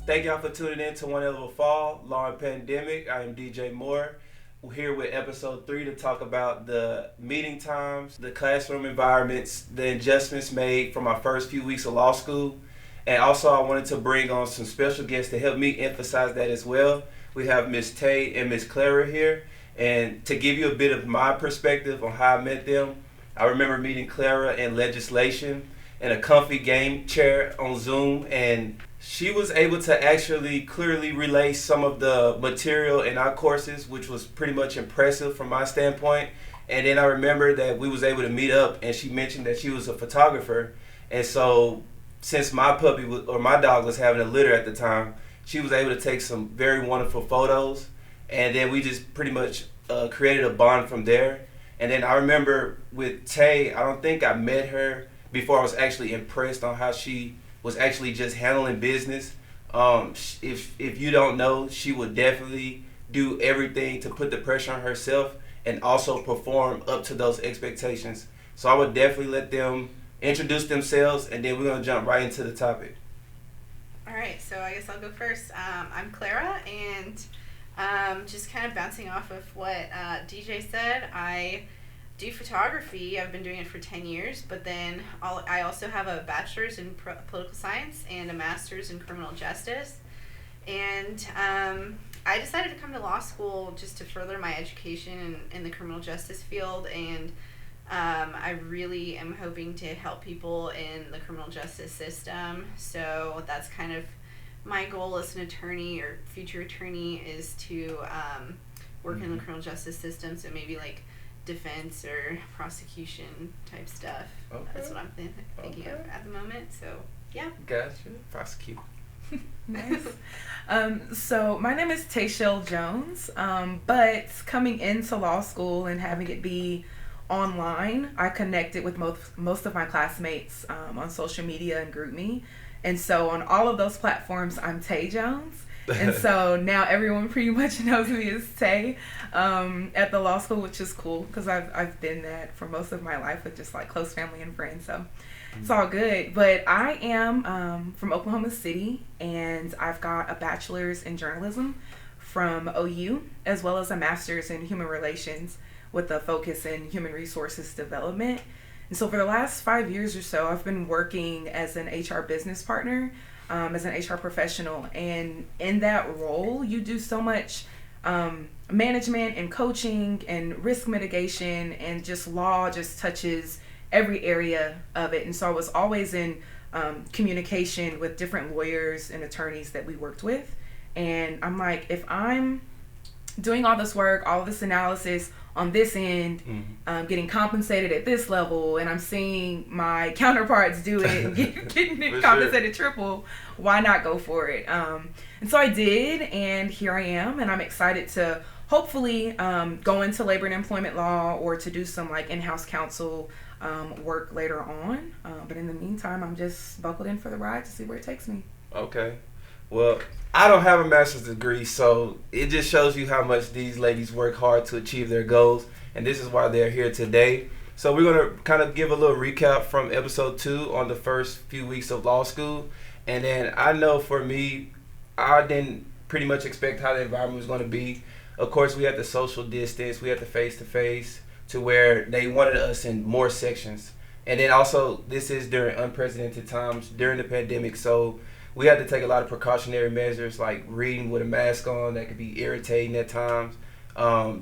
Thank y'all for tuning in to One Hell of a Fall, Law and Pandemic. I am DJ Moore. We're here with Ep.3 to talk about the meeting times, the classroom environments, the adjustments made from my first few weeks of law school. And also I wanted to bring on some special guests to help me emphasize that as well. We have Miss Tay and Miss Clara here. And to give you a bit of my perspective on how I met them, I remember meeting Clara in legislation in a comfy game chair on Zoom, and she was able to actually clearly relay some of the material in our courses, which was pretty much impressive from my standpoint. And then I remember that we was able to meet up, and she mentioned that she was a photographer, and so since my puppy or my dog was having a litter at the time, she was able to take some very wonderful photos, and then we just pretty much created a bond from there. And then I remember with Tay, I don't think I met her before I was actually impressed on how she was actually just handling business. If you don't know, she would definitely do everything to put the pressure on herself and also perform up to those expectations. So I would definitely let them introduce themselves, and then we're going to jump right into the topic. All right, so I guess I'll go first. I'm Clara, and just kind of bouncing off of what DJ said, I do photography. I've been doing it for 10 years, but then I also have a bachelor's in political science and a master's in criminal justice. And I decided to come to law school just to further my education in the criminal justice field, and I really am hoping to help people in the criminal justice system. So that's kind of my goal as an attorney or future attorney, is to work in the criminal justice system, so maybe like defense or prosecution type stuff. Okay. That's what I'm thinking of at the moment. So yeah. Gotcha. Prosecute. Nice. So my name is Tayshel Jones, but coming into law school and having it be online, I connected with most of my classmates on social media and GroupMe. And so on all of those platforms, I'm Tay Jones. And so now everyone pretty much knows me as Tay at the law school, which is cool because I've been that for most of my life with just like close family and friends. So it's all good. But I am from Oklahoma City, and I've got a bachelor's in journalism from OU, as well as a master's in human relations with a focus in human resources development. And so for the last 5 years or so, I've been working as an HR business partner, as an HR professional. And in that role, you do so much management and coaching and risk mitigation, and just law just touches every area of it. And so I was always in communication with different lawyers and attorneys that we worked with. And I'm like, if I'm doing all this work, all this analysis on this end, getting compensated at this level, and I'm seeing my counterparts do it and getting compensated triple, why not go for it? And so I did, and here I am, and I'm excited to hopefully go into labor and employment law, or to do some like in-house counsel work later on. But in the meantime, I'm just buckled in for the ride to see where it takes me. Okay. Well, I don't have a master's degree, so it just shows you how much these ladies work hard to achieve their goals, and this is why they're here today. So we're going to kind of give a little recap from episode 2 on the first few weeks of law school. And then I know for me, I didn't pretty much expect how the environment was going to be. Of course, we had the social distance, we had the face-to-face, to where they wanted us in more sections. And then also, this is during unprecedented times, during the pandemic, so we had to take a lot of precautionary measures, like reading with a mask on. That could be irritating at times.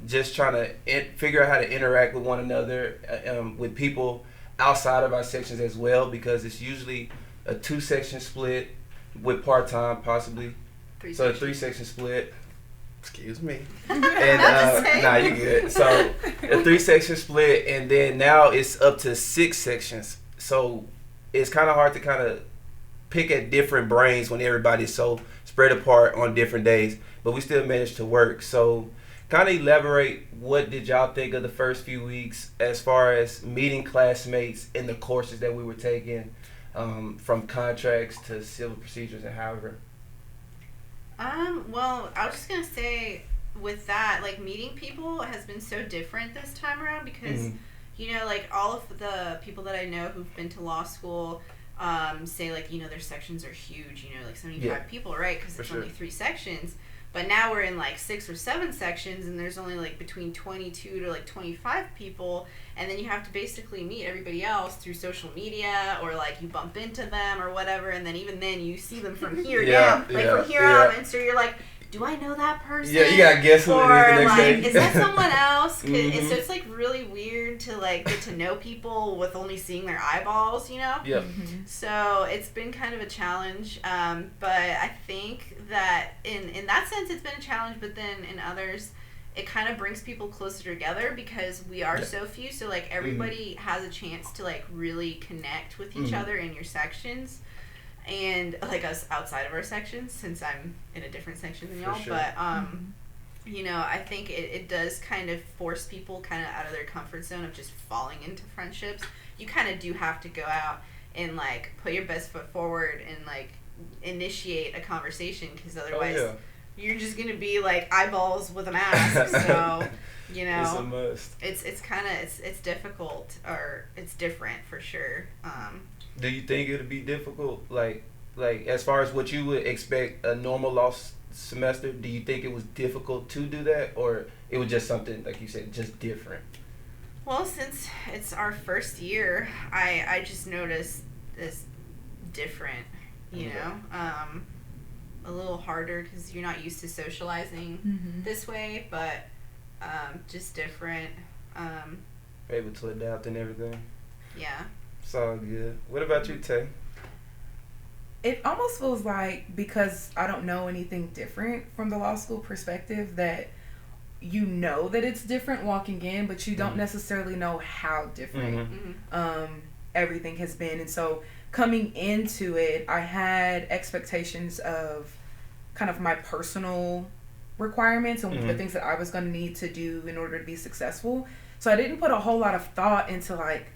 Just trying to figure out how to interact with one another, with people outside of our sections as well, because it's usually a 2-section split with part-time possibly. So a 3-section split. Excuse me. And nah, you good. So a 3-section split, and then now it's up to 6 sections. So it's kind of hard to kind of pick at different brains when everybody's so spread apart on different days, but we still managed to work. So kind of elaborate, what did y'all think of the first few weeks as far as meeting classmates in the courses that we were taking, from contracts to civil procedures and however? Well, I was just gonna say with that, like, meeting people has been so different this time around because, you know, like, all of the people that I know who've been to law school, say like, their sections are huge, like 75 people, right? Because it's only 3 sections. But now we're in like 6 or 7 sections, and there's only like between 22 to like 25 people, and then you have to basically meet everybody else through social media, or like you bump into them or whatever, and then even then you see them from here down, like from here out, and so you're like, do I know that person? Yeah, you gotta guess who it is the next day. Is that someone else? And so it's like really weird to like get to know people with only seeing their eyeballs, Yeah. So it's been kind of a challenge, but I think that in that sense it's been a challenge, but then in others it kind of brings people closer together because we are so few, so like everybody has a chance to like really connect with each other in your sections. And like us outside of our sections, since I'm in a different section than y'all, but I think it does kind of force people kind of out of their comfort zone of just falling into friendships. You kind of do have to go out and like put your best foot forward and like initiate a conversation, because otherwise you're just gonna be like eyeballs with a mask. So it's a must. It's kind of it's difficult, or it's different for sure. Do you think it'll be difficult, like as far as what you would expect a normal law semester? Do you think it was difficult to do that, or it was just something, like you said, just different? Well, since it's our first year, I just noticed this different, a little harder because you're not used to socializing this way, but just different. Able to adapt and everything. Yeah. It's all good. What about you, Tay? It almost feels like, because I don't know anything different from the law school perspective, that that it's different walking in, but you don't necessarily know how different everything has been. And so coming into it, I had expectations of kind of my personal requirements and the things that I was going to need to do in order to be successful. So I didn't put a whole lot of thought into like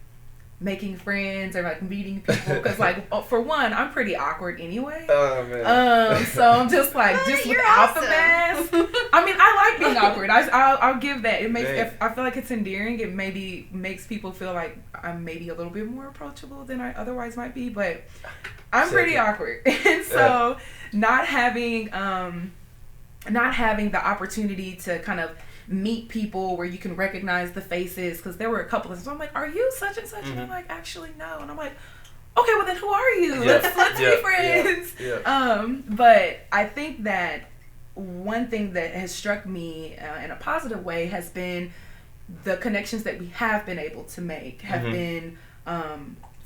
making friends or like meeting people, because like for one, I'm pretty awkward anyway. Oh man. So I'm just like without the mask. I mean, I like being awkward. I'll give that. It makes I feel like it's endearing. It maybe makes people feel like I'm maybe a little bit more approachable than I otherwise might be. But I'm pretty awkward, and so not having the opportunity to kind of meet people where you can recognize the faces, because there were a couple of them. So I'm like, are you such and such? And I'm like, actually no. And I'm like, okay, well then who are you? Let's be friends. But I think that one thing that has struck me in a positive way has been the connections that we have been able to make have been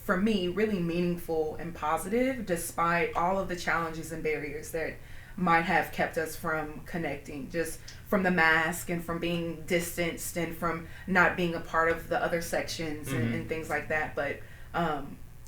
for me really meaningful and positive, despite all of the challenges and barriers that might have kept us from connecting, just from the mask and from being distanced and from not being a part of the other sections and things like that. But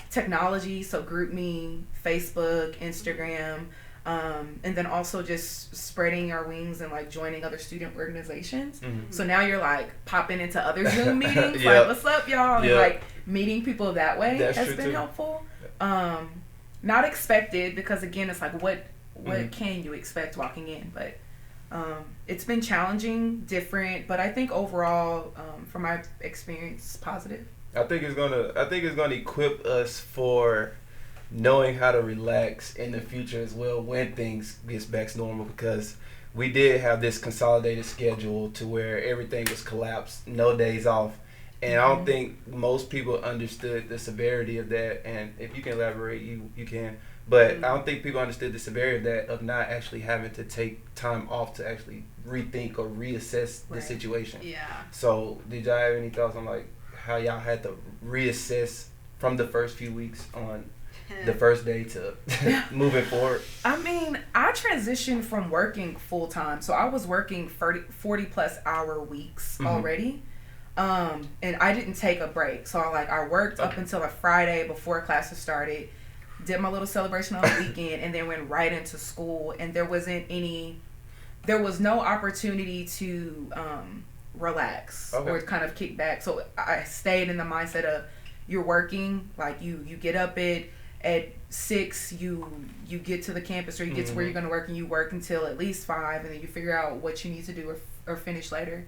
technology, so GroupMe, Facebook, Instagram, and then also just spreading our wings and like joining other student organizations. So now you're like popping into other Zoom meetings, like what's up y'all, and like meeting people that way has been helpful. Not expected, because again it's like what can you expect walking in, but it's been challenging, different, but I think overall from my experience, positive. I think it's gonna equip us for knowing how to relax in the future as well when things gets back to normal, because we did have this consolidated schedule to where everything was collapsed, no days off, and I don't think most people understood the severity of that. And if you can elaborate, you can. But I don't think people understood the severity of that, of not actually having to take time off to actually rethink or reassess the situation. Yeah. So did y'all have any thoughts on like how y'all had to reassess from the first few weeks on the first day to moving forward? I mean, I transitioned from working full time, so I was working 40 plus hour weeks already. And I didn't take a break. So I worked up until a Friday before classes started, did my little celebration on the weekend, and then went right into school. And there was no opportunity to relax or kind of kick back. So I stayed in the mindset of, you're working, like you get up at 6, you get to the campus, or you get to where you're going to work, and you work until at least 5, and then you figure out what you need to do or finish later.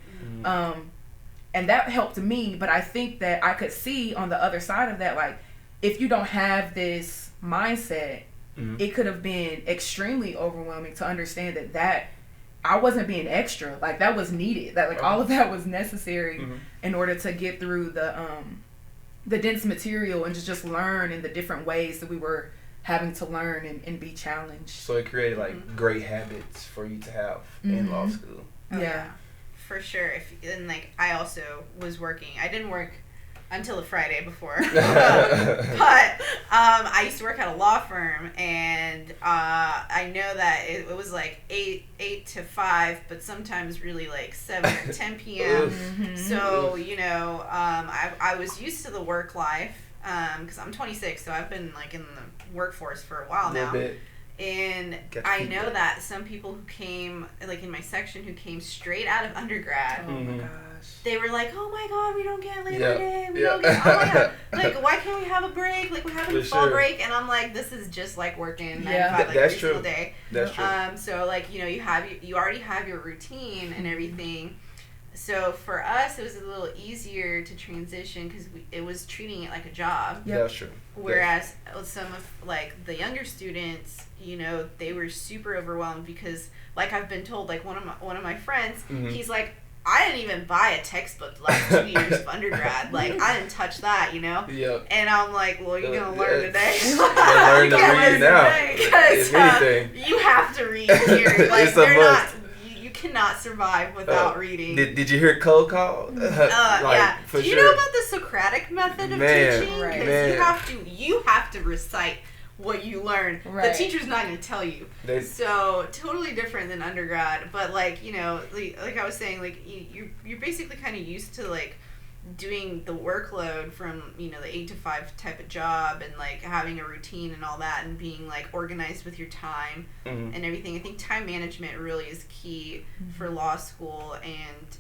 And that helped me, but I think that I could see on the other side of that, like, if you don't have this mindset, Mm-hmm. it could have been extremely overwhelming to understand that I wasn't being extra. Like, that was needed. That, like, all of that was necessary in order to get through the dense material and just learn in the different ways that we were having to learn and be challenged. So it created like great habits for you to have in law school. Oh, yeah, for sure. And like, I also was working. I didn't work until the Friday before, but I used to work at a law firm, and I know that it was like 8 to 5, but sometimes really like 7 or 10 p.m. So I was used to the work life because I'm 26, so I've been like in the workforce for a while now. And I know that some people who came, like in my section, who came straight out of undergrad, oh my gosh, they were like, "Oh my God, we don't get Labor Day. We don't get. Oh my God, like why can't we have a break? Like we're having a fall break." And I'm like, "This is just like working 9 to 5 like every single day." That's true. So like you already have your routine and everything. So for us, it was a little easier to transition because it was treating it like a job. Yep. That's true. Whereas some of like the younger students, they were super overwhelmed because, like I've been told, like one of my friends, he's like, I didn't even buy a textbook the last 2 years of undergrad. Like I didn't touch that, Yep. And I'm like, well, you're gonna learn today. You learn to read now. Because you have to read here. Like it's a must. You cannot survive without reading. Did you hear cold call? Yeah. For Do you know about the Socratic method of teaching? Right. Because you have to recite what you learn. Right. The teacher's not going to tell you. So totally different than undergrad. But like I was saying, like you're basically kind of used to like doing the workload from the 8 to 5 type of job, and like having a routine and all that, and being like organized with your time and everything. I think time management really is key for law school, and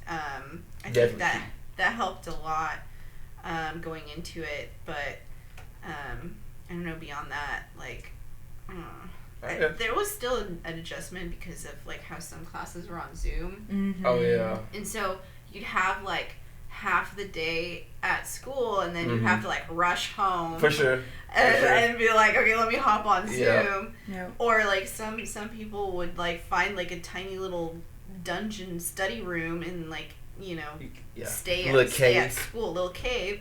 I think that helped a lot going into it. But I don't know, beyond that, like there was still an adjustment because of like how some classes were on Zoom. Oh yeah. And so you'd have like half the day at school, and then you'd have to like rush home for sure and be like, okay, let me hop on Zoom. Yeah. Or like some people would like find like a tiny little dungeon study room and like stay at school, little cave.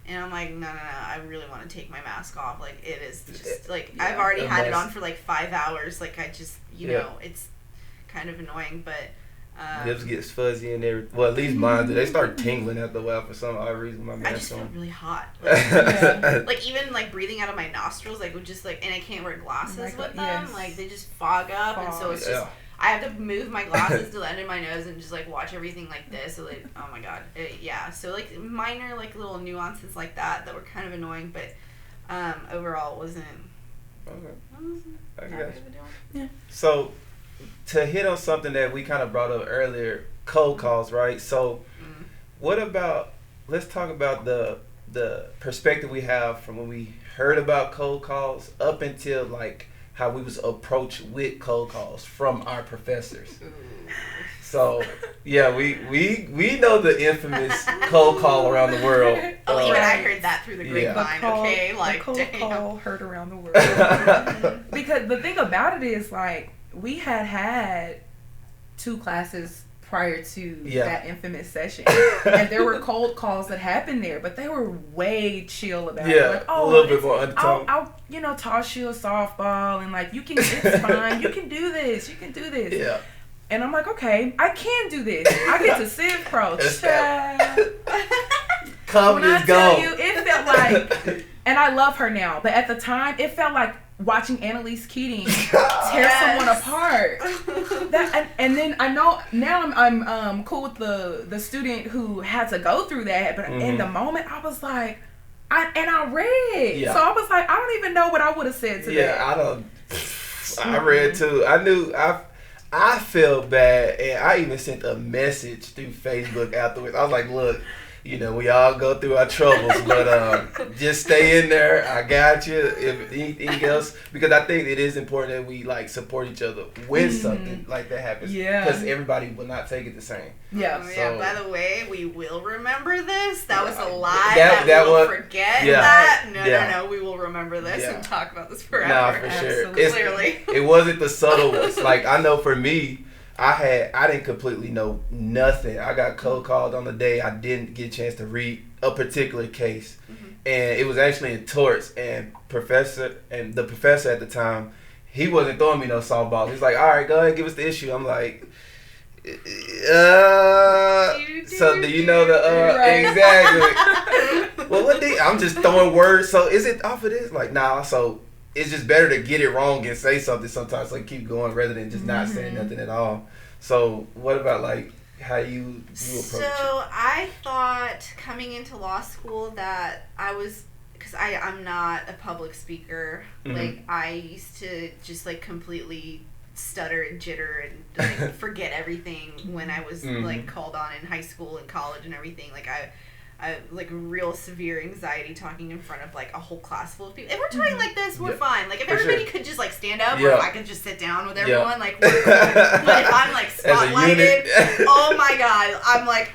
And I'm like, no, I really want to take my mask off. Like, it is just, like, I've already had it on for, like, 5 hours. Like, I just, it's kind of annoying, but... lips gets fuzzy and everything. Well, at least mine do. They start tingling after a while for some odd reason. My mask I just feel really hot. Like, like, even, like, breathing out of my nostrils, like, would just, like... And I can't wear glasses with them. Yes. Like, they just fog up. And so it's just... I have to move my glasses to the end of my nose and just like watch everything like this. So like, oh my God, So like minor like little nuances like that were kind of annoying, but overall it wasn't. Okay. Yeah. So to hit on something that we kind of brought up earlier, cold calls, right? So what about? Let's talk about the perspective we have from when we heard about cold calls up until like how we was approached with cold calls from our professors. So yeah, we know the infamous cold call around the world. Oh, even I heard that through the grapevine. Okay, like the cold call heard around the world. Because the thing about it is, like, we had 2 classes prior to that infamous session, and there were cold calls that happened there, but they were way chill about it. Like, a little bit more undertone. I'll toss you a softball, and like, it's fine. You can do this. Yeah. And I'm like, okay, I can do this. I get to Civ Pro. Come when I tell you, it felt like, and I love her now, but at the time, it felt like watching Annalise Keating tear someone apart. And then I know now I'm cool with the student who had to go through that, but in the moment I was like, I read, so I was like, I don't even know what I would have said to that. Yeah, I read too. I knew I felt bad, and I even sent a message through Facebook afterwards. I was like, look, You know, we all go through our troubles, but just stay in there. I got you. If anything else, because I think it is important that we like support each other when something like that happens. Yeah. Because everybody will not take it the same. Yeah. Oh, So- yeah. By the way, we will remember this. That was a lie. That That we'll was- forget yeah. that. Yeah. No. We will remember this Yeah. and talk about this forever. Nah, for sure. Absolutely. Clearly. It wasn't the subtle ones. Like, I know for me, I didn't completely know nothing. I got cold called on the day I didn't get a chance to read a particular case. Mm-hmm. And it was actually in torts, and the professor at the time, he wasn't throwing me no softballs. He's like, all right, go ahead, give us the issue. I'm like, so do you know the Right. exactly? Well, I'm just throwing words. So is it off of this? Like, nah. So it's just better to get it wrong and say something sometimes. So keep going rather than just not saying nothing at all. So what about like how you approach So it? I thought coming into law school that I was, because I'm not a public speaker. Mhm. Like I used to just like completely stutter and jitter and like forget everything when I was like called on in high school and college and everything. Like I like real severe anxiety talking in front of like a whole class full of people. If we're talking like this, we're Yeah. fine. Like if For everybody sure. could just like stand up, or Yeah. if I could just sit down with Yeah. everyone, like we're cool. But if I'm like As a spotlighted, unit. oh my god, I'm like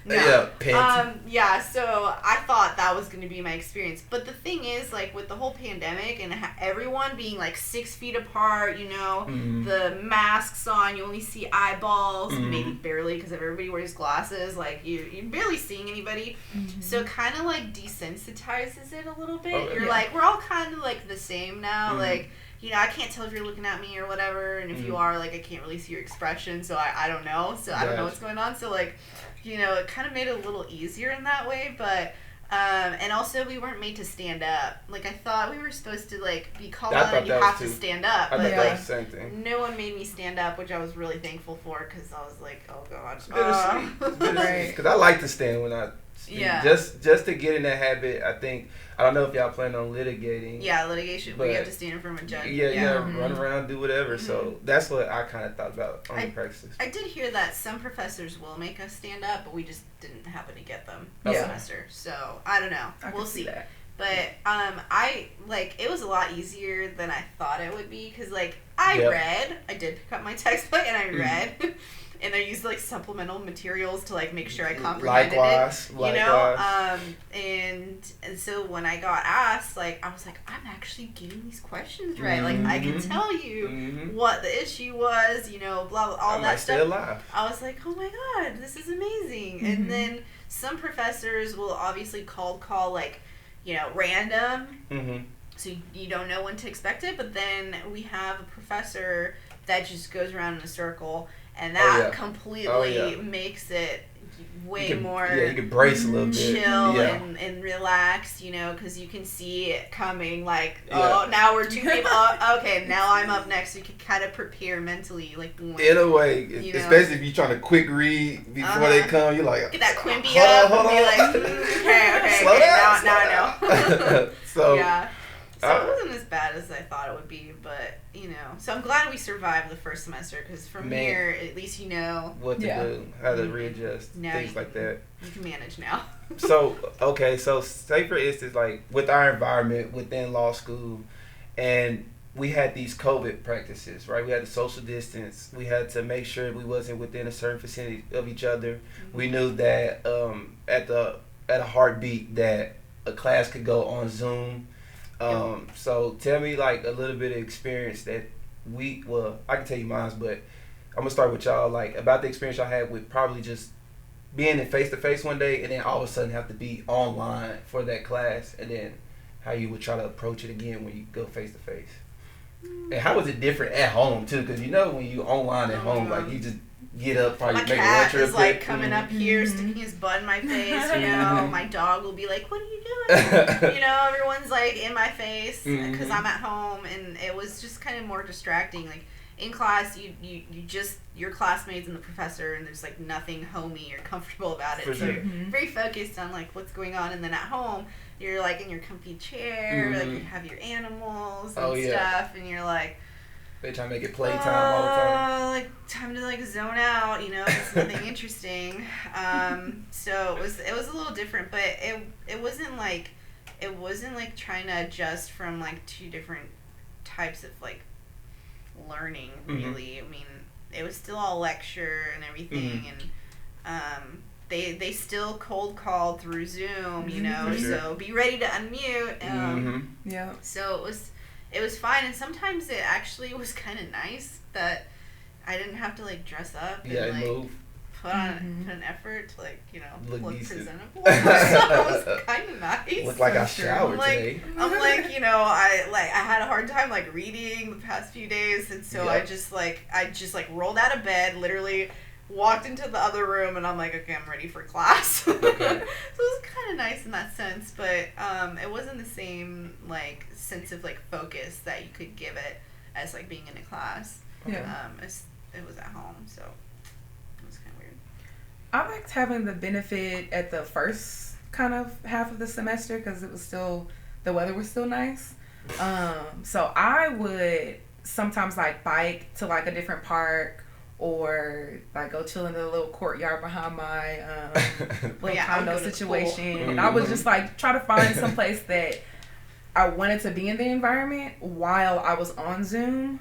no. Yeah, panting. Yeah, so I thought that was going to be my experience. But the thing is, like, with the whole pandemic and everyone being, like, 6 feet apart, you know, the masks on, you only see eyeballs, maybe barely because everybody wears glasses, like, you're barely seeing anybody. So it kind of, like, desensitizes it a little bit. Okay. You're like, we're all kind of, like, the same now, like... You know, I can't tell if you're looking at me or whatever, and if you are, like, I can't really see your expression, so I don't know. So I don't know what's going on. So, like, you know, it kind of made it a little easier in that way, but, and also we weren't made to stand up. Like, I thought we were supposed to, like, be called I on thought and you that was have to too. stand up, I but, thought that like, was the same thing. no one made me stand up, which I was really thankful for, because I was like, oh, God. Right. Because I like to stand when I speak. Yeah. Just to get in that habit, I think, I don't know if y'all plan on litigating. Yeah, litigation, but you But- have to stand in front of a judge. Yeah, run around, do whatever. Mm-hmm. So that's what I kind of thought about on the practices. I did hear that some professors will make us stand up, but we just didn't happen to get them Yeah. this semester. So I don't know. I We'll can see. that. But I like it was a lot easier than I thought it would be because like I did pick up my textbook and I read, and I used like supplemental materials to like make sure I comprehended Likewise. it. You know, and so when I got asked, like I was like, I'm actually getting these questions right. Like I can tell you what the issue was. You know, blah blah all I that might stuff. stay alive. I was like, oh my god, this is amazing. And then some professors will obviously call like, you know, random. So you don't know when to expect it. But then we have a professor that just goes around in a circle, and that completely makes it way more you can brace a little bit. chill and relaxed, you know, because you can see it coming, like, oh, now we're two people, okay, now I'm up next. You can kind of prepare mentally, like, In a way, you know. especially if you're trying to quick read before they come, you're like, get that Quimby hold up on. and be like, okay, Slow down, now I know. So, yeah. So it wasn't as bad as I thought it would be, but, you know. So I'm glad we survived the first semester, because from here, at least you know. What to do, how to readjust, Now things like that. You can manage now. So, okay, so say for instance, like, with our environment within law school, and we had these COVID practices, right? We had to social distance. We had to make sure we wasn't within a certain vicinity of each other. We knew that at a heartbeat that a class could go on Zoom. So tell me like a little bit of experience that I can tell you mine, but I'm gonna start with y'all, like about the experience y'all had with probably just being in face to face one day and then all of a sudden have to be online for that class, and then how you would try to approach it again when you go face to face. And how was it different at home too? Because you know when you online at home, like you just get up, probably My make a cat lunch real is like quick. coming up here, sticking his butt in my face. You know, my dog will be like, "What are you doing?" You know, everyone's like in my face because I'm at home, and it was just kind of more distracting. Like in class, you just your classmates and the professor, and there's like nothing homey or comfortable about it. For so sure. you're very focused on like what's going on, and then at home, you're like in your comfy chair, like you have your animals and stuff, and you're like, They try to make it playtime all the time. Like time to like zone out, you know, it's nothing interesting. So it was a little different, but it wasn't like trying to adjust from like two different types of like learning really. I mean, it was still all lecture and everything, and they still cold called through Zoom, you know, so be ready to unmute. Yeah. So it was fine, and sometimes it actually was kind of nice that I didn't have to like dress up and like move. put an effort to like, you know, look presentable. So it was kind of nice. Look like I showered today. I'm like, you know, I had a hard time like reading the past few days, and so I just rolled out of bed, literally walked into the other room, and I'm like, okay, I'm ready for class. Okay. So it was kind of nice in that sense, but it wasn't the same like sense of like focus that you could give it as like being in a class. Yeah. It was at home, so it was kind of weird. I liked having the benefit at the first kind of half of the semester because the weather was still nice. So I would sometimes like bike to like a different park, or like go chill in the little courtyard behind my little condo situation. And I would just like try to find some place that I wanted to be in the environment while I was on Zoom,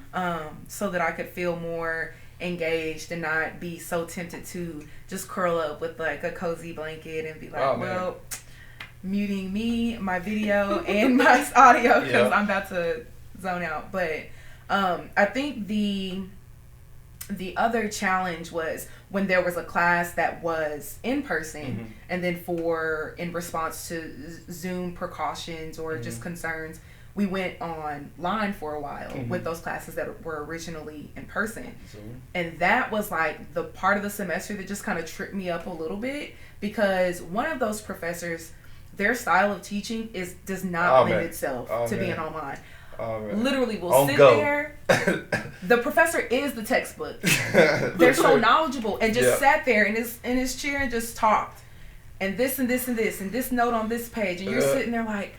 so that I could feel more engaged and not be so tempted to just curl up with like a cozy blanket and be like, muting me, my video, and my audio because I'm about to zone out. But I think the other challenge was when there was a class that was in person, and then in response to Zoom precautions or just concerns, we went online for a while with those classes that were originally in person. And that was like the part of the semester that just kind of tripped me up a little bit, because one of those professors, their style of teaching does not lend itself to being online. Literally will sit there. The professor is the textbook. They're so knowledgeable, and just sat there in his chair and just talked, and this and this and this and this note on this page, and you're sitting there like,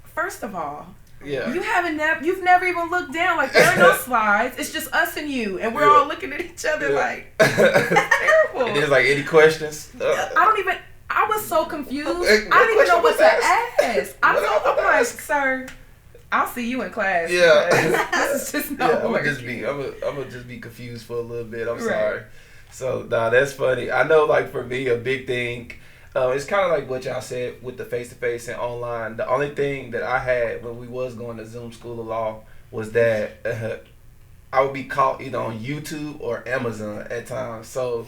first of all, you've never even looked down. Like, there are no slides. It's just us and you, and we're all looking at each other like, it's terrible. And there's like, any questions? I was so confused. I didn't even know what to ask. I'm like, sir, I'll see you in class. Yeah. This is just not I'm gonna just be confused for a little bit. I'm sorry. So that's funny. I know, like, for me, a big thing, it's kind of like what y'all said with the face-to-face and online. The only thing that I had when we was going to Zoom School of Law was that I would be caught either on YouTube or Amazon at times. So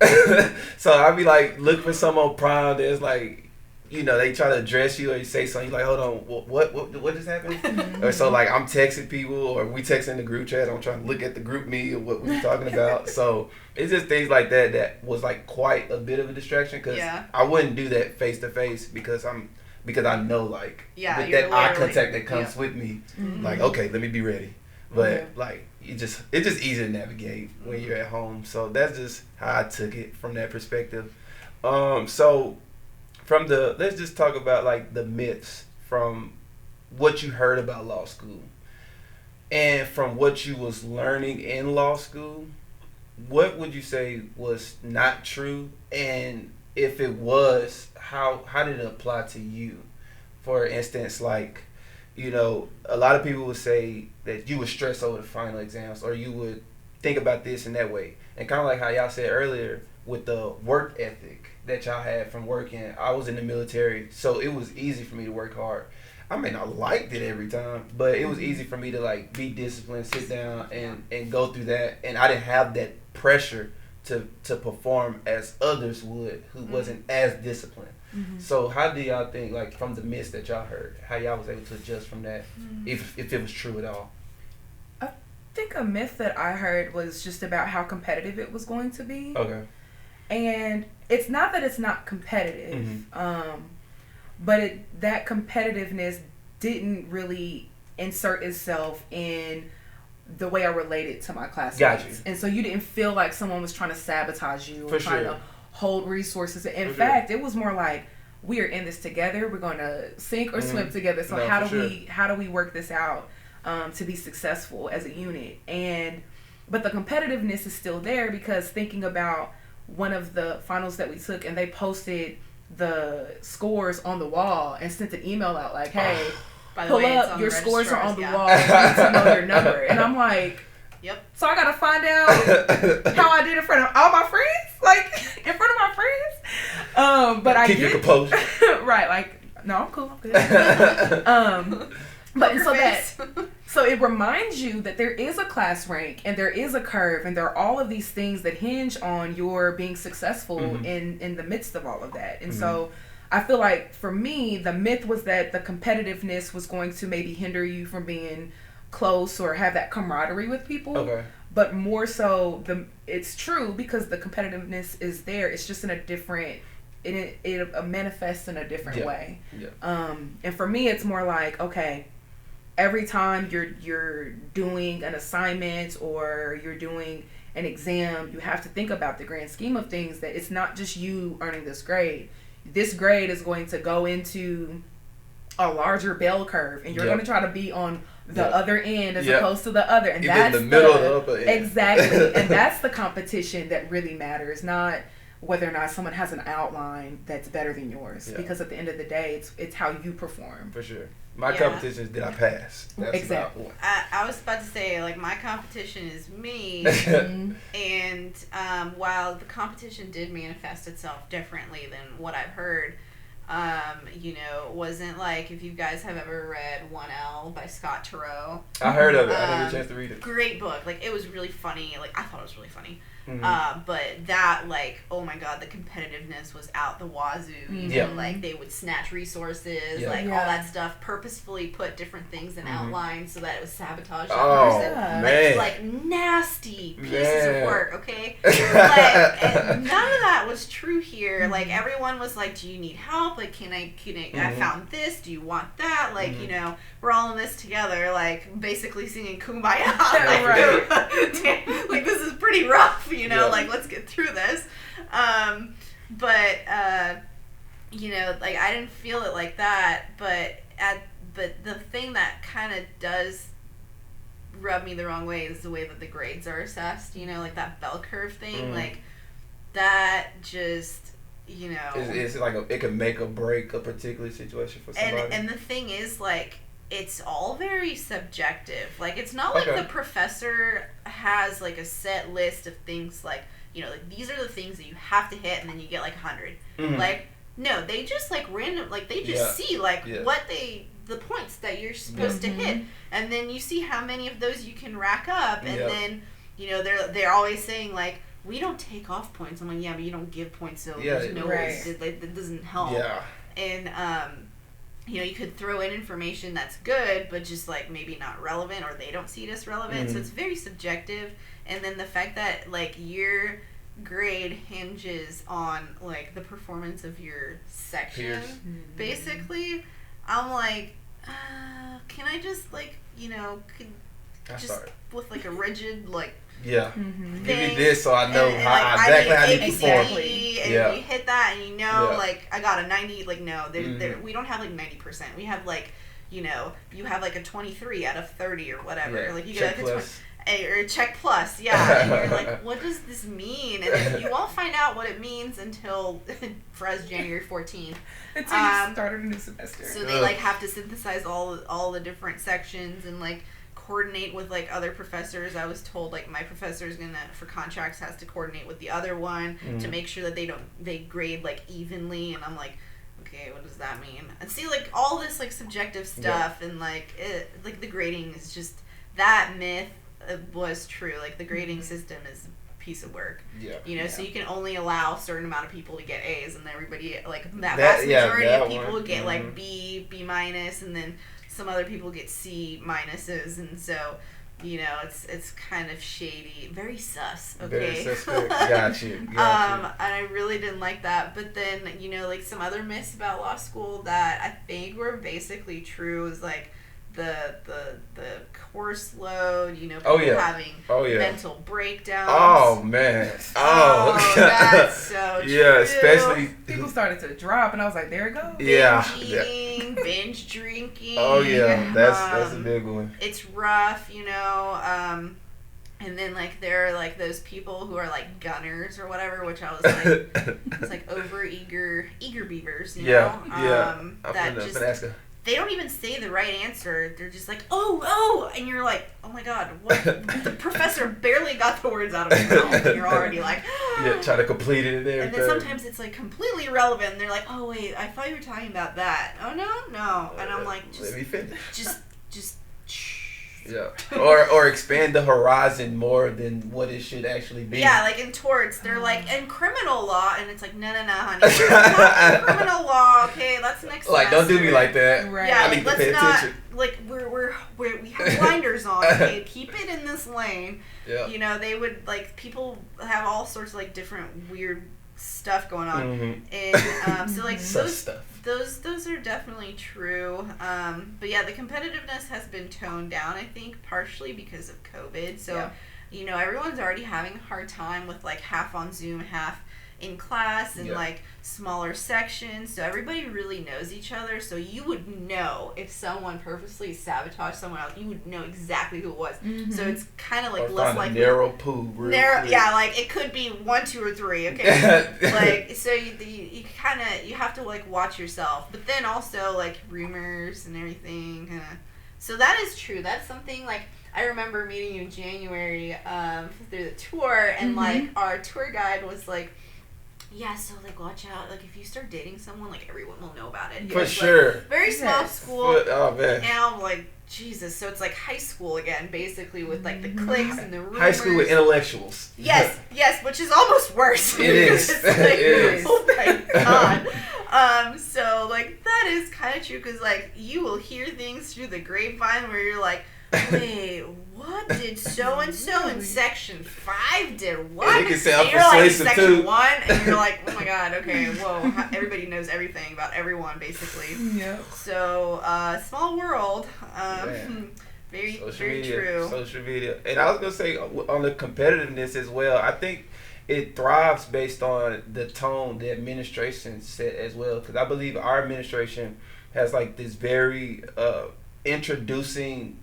I'd be like, look for some on Prime that's like, you know, they try to address you or you say something, you're like, hold on, what just happened? Or so like I'm texting people, or we texting the group chat, I'm trying to look at the group me or what we're talking about. So it's just things like that was like quite a bit of a distraction, because I wouldn't do that face to face because I know, like, with that eye contact that comes with me, like, okay, let me be ready. But like, it's just easy to navigate when you're at home. So that's just how I took it from that perspective. So let's just talk about like the myths from what you heard about law school and from what you was learning in law school. What would you say was not true, and if it was, how did it apply to you? For instance, like, you know, a lot of people would say that you would stress over the final exams, or you would think about this in that way, and kind of like how y'all said earlier with the work ethic that y'all had from working. I was in the military, so it was easy for me to work hard. I mean, I liked it every time, but it was easy for me to like be disciplined, sit down and go through that, and I didn't have that pressure to perform as others would who wasn't as disciplined. So how do y'all think, like, from the myths that y'all heard, how y'all was able to adjust from that, if it was true at all? I think a myth that I heard was just about how competitive it was going to be. Okay. And it's not that it's not competitive, but that competitiveness didn't really insert itself in the way I related to my classmates. Got you. And so you didn't feel like someone was trying to sabotage you or trying to hold resources. In fact, it was more like, we are in this together. We're going to sink or swim together. So how do we work this out? to be successful as a unit. But the competitiveness is still there, because thinking about one of the finals that we took, and they posted the scores on the wall and sent an email out like, hey, By the pull way, it's up, on your the scores are on registrars, the wall. You need to know your number. And I'm like, Yep. so I gotta find out how I did in front of all my friends, like in front of my friends. But I keep your composure. Right, like, no, I'm cool, I'm good. But so it reminds you that there is a class rank, and there is a curve, and there are all of these things that hinge on your being successful in the midst of all of that. And so I feel like for me, the myth was that the competitiveness was going to maybe hinder you from being close or have that camaraderie with people. Okay. But more so, it's true, because the competitiveness is there. It's just in a different, it manifests in a different way. Yeah. And for me, it's more like, okay, every time you're doing an assignment or you're doing an exam, you have to think about the grand scheme of things, that it's not just you earning this grade. This grade is going to go into a larger bell curve, and you're going to try to be on the other end as opposed to the other, and either that's in the middle of the upper end. Exactly. And that's the competition that really matters, not whether or not someone has an outline that's better than yours, because at the end of the day, it's how you perform. For sure. My competition is, did I pass? That's exactly. I was about to say, like, my competition is me. And while the competition did manifest itself differently than what I've heard, you know, it wasn't like, if you guys have ever read 1L by Scott Turow. I heard of it. I didn't get a chance to read it. Great book. Like, it was really funny. Like, I thought it was really funny. But that, like, oh my god, the competitiveness was out the wazoo. You know, like, they would snatch resources, like all that stuff, purposefully put different things in outlines so that it would sabotage that person. Man. Like nasty pieces of work, okay? And none of that was true here. Like, everyone was like, do you need help? Like, can I I found this, do you want that? Like, you know, we're all in this together, like, basically singing Kumbaya. Like, this is pretty rough. You know, like, let's get through this. But you know, like, I didn't feel it like that. But the thing that kind of does rub me the wrong way is the way that the grades are assessed. You know, like that bell curve thing. Like, that just, you know, it's like it can make or break a particular situation for somebody. And the thing is, like, it's all very subjective. Like, it's not like the professor has, like, a set list of things, like, you know, like, these are the things that you have to hit, and then you get, like, 100. Like, no, they just, like, random, like, they just see, like, what the points that you're supposed to hit, and then you see how many of those you can rack up, and then, you know, they're always saying, like, we don't take off points. I'm like, yeah, but you don't give points, so there's no way, that doesn't help. And, you know, you could throw in information that's good, but just, like, maybe not relevant, or they don't see it as relevant. So it's very subjective. And then the fact that, like, your grade hinges on, like, the performance of your section, basically, I'm like, can I just, like, you know, with, like, a rigid, like, give me this so I know exactly how I need to perform. And you hit that, and you know, like, I got a 90. Like, no, we don't have, like, 90%. We have, like, you know, you have, like, a 23 out of 30 or whatever. Like, you get, like, a 20, or a check plus, and you're like, what does this mean? And then you won't find out what it means until, for us, January 14th. Until you started a new semester. So they, like, have to synthesize all the different sections and, like, coordinate with, like, other professors. I was told, like, my professor is gonna, for contracts, has to coordinate with the other one to make sure that they grade, like, evenly. And I'm like, okay, what does that mean? And see, like, all this, like, subjective stuff and, like, like, the grading is just, that myth was true. Like, the grading system is a piece of work. You know, so you can only allow a certain amount of people to get A's, and everybody, like, that vast majority of people would get, like, B minus, and then some other people get C minuses, and so, you know, it's kind of shady, very sus. Okay, very suspect. Got you. And I really didn't like that. But then, you know, like, some other myths about law school that I think were basically true is, like, the course load, you know, people having mental breakdowns. Oh man. Oh that's so Yeah, true. especially People started to drop, and I was like, there it goes. Yeah. Binge eating, binge drinking. Oh yeah, that's a big one. It's rough, you know. And then like there are like those people who are like gunners or whatever, which I was like, it's like over eager beavers, you know. That just they don't even say the right answer. They're just like, oh, and you're like, oh my god, what? The professor barely got the words out of his mouth, and you're already like, yeah, try to complete it and everything. And then sometimes it's like completely irrelevant, and they're like, oh wait, I thought you were talking about that. Oh no, and I'm like, let me finish. Just. Yeah, or expand the horizon more than what it should actually be. Yeah, like in torts, they're like in criminal law, and it's like no, honey, we're not criminal law. Okay, that's next. Like, don't do me like that. Right. Yeah, I need to pay attention. Like we have blinders on. Okay, keep it in this lane. Yeah. You know, they would like people have all sorts of like different weird stuff going on, and so like those are definitely true. But yeah, the competitiveness has been toned down, I think, partially because of COVID. So, you know, everyone's already having a hard time with like half on Zoom, half in class, and like smaller sections. So everybody really knows each other. So you would know if someone purposely sabotaged someone else. You would know exactly who it was. So it's kind of like less like narrow pool. Yeah, like it could be 1, 2, or 3. Okay, like so you kind of you have to like watch yourself, but then also like rumors and everything. So that is true. That's something like I remember meeting you in January through the tour, and like our tour guide was like, yeah, so like watch out. Like if you start dating someone, like everyone will know about it. For sure. Like, very small school. Oh man. And I'm like, Jesus. So it's like high school again, basically, with like the cliques and the rumors. High school with intellectuals. Yes, which is almost worse. It is. It's like, it is. Oh my god. So like that is kind of true, because like you will hear things through the grapevine where you're like, wait, what did so and so in section 5 did what? Yeah, you can say I'm you're like persuasive section too. 1, and you're like, oh my god, okay, whoa, everybody knows everything about everyone basically. Yeah. So small world. Very true. Social media, and I was gonna say on the competitiveness as well. I think it thrives based on the tone the administration set as well, because I believe our administration has like this very introducing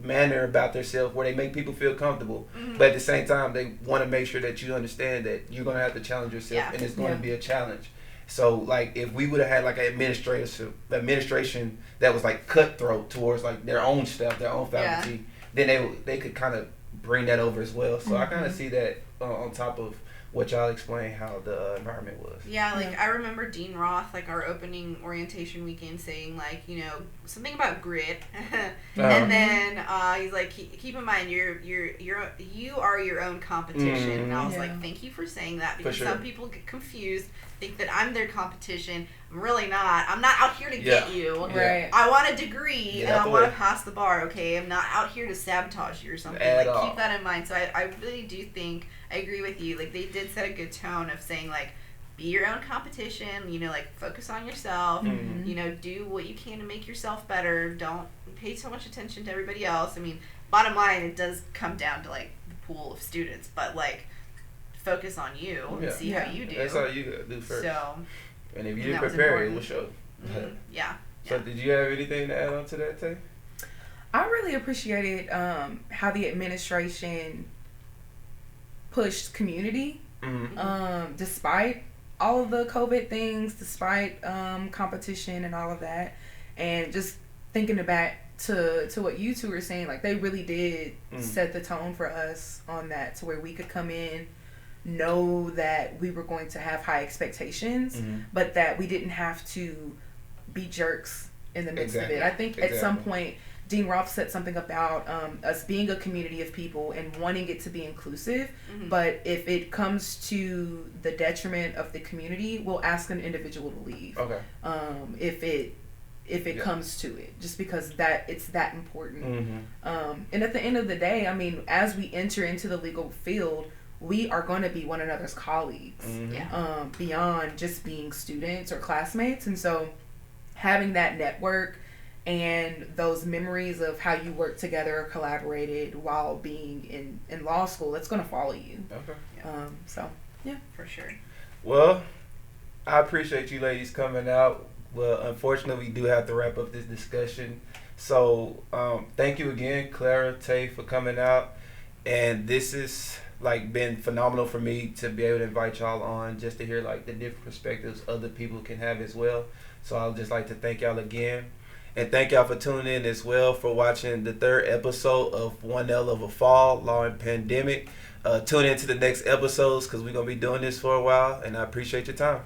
manner about themselves where they make people feel comfortable, but at the same time they want to make sure that you understand that you're gonna have to challenge yourself, and it's going to be a challenge. So like if we would have had like an administration that was like cutthroat towards like their own staff, their own faculty, then they could kind of bring that over as well. So I kind of see that on top of what y'all explained how the environment was. Yeah, like I remember Dean Roth, like our opening orientation weekend, saying like, you know, something about grit, and then he's like, keep in mind you are your own competition. And I was like, thank you for saying that, because some people get confused, think that I'm their competition. I'm really not. I'm not out here to get you. Right. I want a degree and I want to pass the bar. Okay, I'm not out here to sabotage you or something. Keep that in mind. So I really do think I agree with you. Like they did set a good tone of saying like, be your own competition. You know, like focus on yourself. You know, do what you can to make yourself better. Don't pay so much attention to everybody else. I mean, bottom line, it does come down to like the pool of students, but like focus on you and see how you do. That's all you gotta do first. So. And if you didn't prepare, it will show. Yeah. So did you have anything to add on to that, Tay? I really appreciated how the administration pushed community, despite all of the COVID things, despite competition and all of that, and just thinking back to what you two were saying, like they really did set the tone for us on that, to where we could come in, know that we were going to have high expectations, but that we didn't have to be jerks in the midst of it. I think at some point Dean Roth said something about us being a community of people and wanting it to be inclusive, but if it comes to the detriment of the community, we'll ask an individual to leave. If it comes to it, just because that it's that important. And at the end of the day, I mean, as we enter into the legal field, we are going to be one another's colleagues, beyond just being students or classmates. And so having that network and those memories of how you worked together or collaborated while being in law school, it's going to follow you. So Yeah, for sure. Well, I appreciate you ladies coming out. Well, unfortunately, we do have to wrap up this discussion. So, thank you again, Clara, Tay, for coming out. And this is like been phenomenal for me to be able to invite y'all on just to hear like the different perspectives other people can have as well. So I'll just like to thank y'all again. And thank y'all for tuning in as well for watching the third episode of One L of a Fall, Law and Pandemic. Tune in to the next episodes because we're going to be doing this for a while. And I appreciate your time.